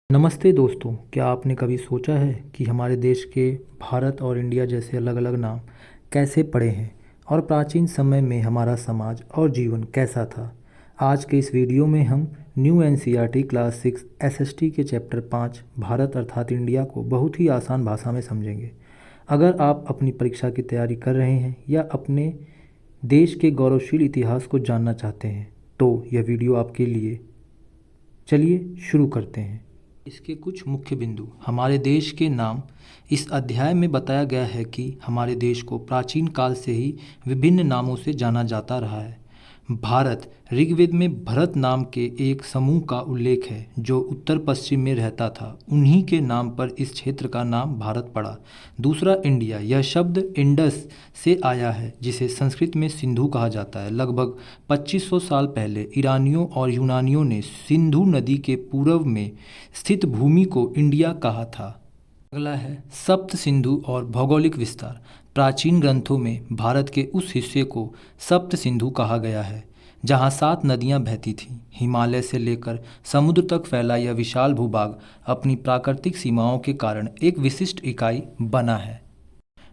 नमस्ते दोस्तों, क्या आपने कभी सोचा है कि हमारे देश के भारत और इंडिया जैसे अलग अलग नाम कैसे पड़े हैं और प्राचीन समय में हमारा समाज और जीवन कैसा था। आज के इस वीडियो में हम न्यू एनसीईआरटी क्लास 6 एसएसटी के चैप्टर 5 भारत अर्थात इंडिया को बहुत ही आसान भाषा में समझेंगे। अगर आप अपनी परीक्षा की तैयारी कर रहे हैं या अपने देश के गौरवशाली इतिहास को जानना चाहते हैं तो यह वीडियो आपके लिए। चलिए शुरू करते हैं। इसके कुछ मुख्य बिंदु। हमारे देश के नाम। इस अध्याय में बताया गया है कि हमारे देश को प्राचीन काल से ही विभिन्न नामों से जाना जाता रहा है। भारत, ऋग्वेद में भरत नाम के एक समूह का उल्लेख है जो उत्तर पश्चिम में रहता था। उन्हीं के नाम पर इस क्षेत्र का नाम भारत पड़ा। दूसरा, इंडिया। यह शब्द इंडस से आया है जिसे संस्कृत में सिंधु कहा जाता है। लगभग 2500 साल पहले ईरानियों और यूनानियों ने सिंधु नदी के पूर्व में स्थित भूमि को इंडिया कहा था। अगला है सप्त सिंधु और भौगोलिक विस्तार। प्राचीन ग्रंथों में भारत के उस हिस्से को सप्त सिंधु कहा गया है जहाँ 7 नदियाँ बहती थीं। हिमालय से लेकर समुद्र तक फैला यह विशाल भूभाग अपनी प्राकृतिक सीमाओं के कारण एक विशिष्ट इकाई बना है,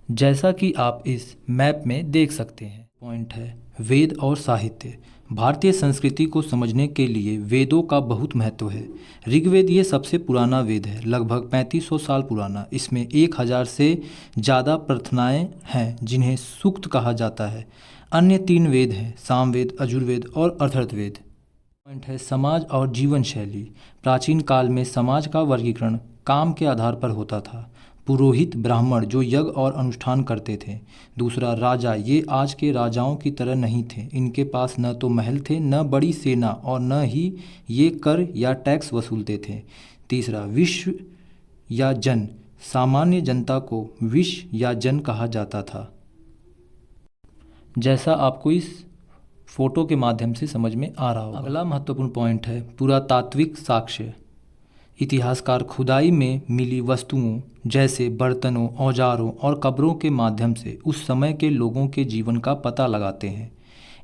जैसा कि आप इस मैप में देख सकते हैं। पॉइंट है वेद और साहित्य। भारतीय संस्कृति को समझने के लिए वेदों का बहुत महत्व है। ऋग्वेद ये सबसे पुराना वेद है, लगभग 3500 साल पुराना। इसमें 1000 से ज़्यादा प्रार्थनाएं हैं जिन्हें सूक्त कहा जाता है। अन्य 3 वेद हैं, सामवेद, यजुर्वेद और अथर्ववेद। पॉइंट है समाज और जीवन शैली। प्राचीन काल में समाज का वर्गीकरण काम के आधार पर होता था। पुरोहित, ब्राह्मण जो यज्ञ और अनुष्ठान करते थे। दूसरा, राजा। ये आज के राजाओं की तरह नहीं थे। इनके पास न तो महल थे, न बड़ी सेना और न ही ये कर या टैक्स वसूलते थे। तीसरा, विश्व या जन। सामान्य जनता को विश्व या जन कहा जाता था, जैसा आपको इस फोटो के माध्यम से समझ में आ रहा होगा। अगला महत्वपूर्ण पॉइंट है पुरातात्विक साक्ष्य। इतिहासकार खुदाई में मिली वस्तुओं जैसे बर्तनों, औजारों और कब्रों के माध्यम से उस समय के लोगों के जीवन का पता लगाते हैं।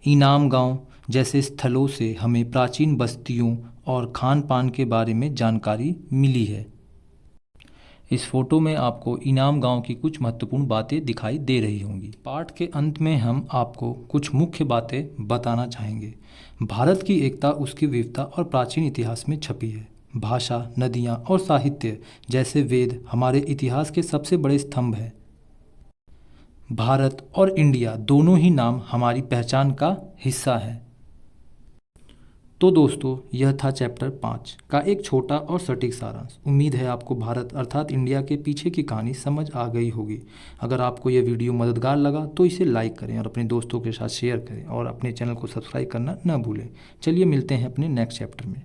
इनाम गांव जैसे स्थलों से हमें प्राचीन बस्तियों और खान पान के बारे में जानकारी मिली है। इस फोटो में आपको इनाम गांव की कुछ महत्वपूर्ण बातें दिखाई दे रही होंगी। पाठ के अंत में हम आपको कुछ मुख्य बातें बताना चाहेंगे। भारत की एकता उसकी विविधता और प्राचीन इतिहास में छपी है। भाषा, नदियाँ और साहित्य जैसे वेद हमारे इतिहास के सबसे बड़े स्तंभ हैं। भारत और इंडिया दोनों ही नाम हमारी पहचान का हिस्सा हैं। तो दोस्तों, यह था चैप्टर 5 का एक छोटा और सटीक सारांश। उम्मीद है आपको भारत अर्थात इंडिया के पीछे की कहानी समझ आ गई होगी। अगर आपको यह वीडियो मददगार लगा तो इसे लाइक करें और अपने दोस्तों के साथ शेयर करें और अपने चैनल को सब्सक्राइब करना न भूलें। चलिए मिलते हैं अपने नेक्स्ट चैप्टर में।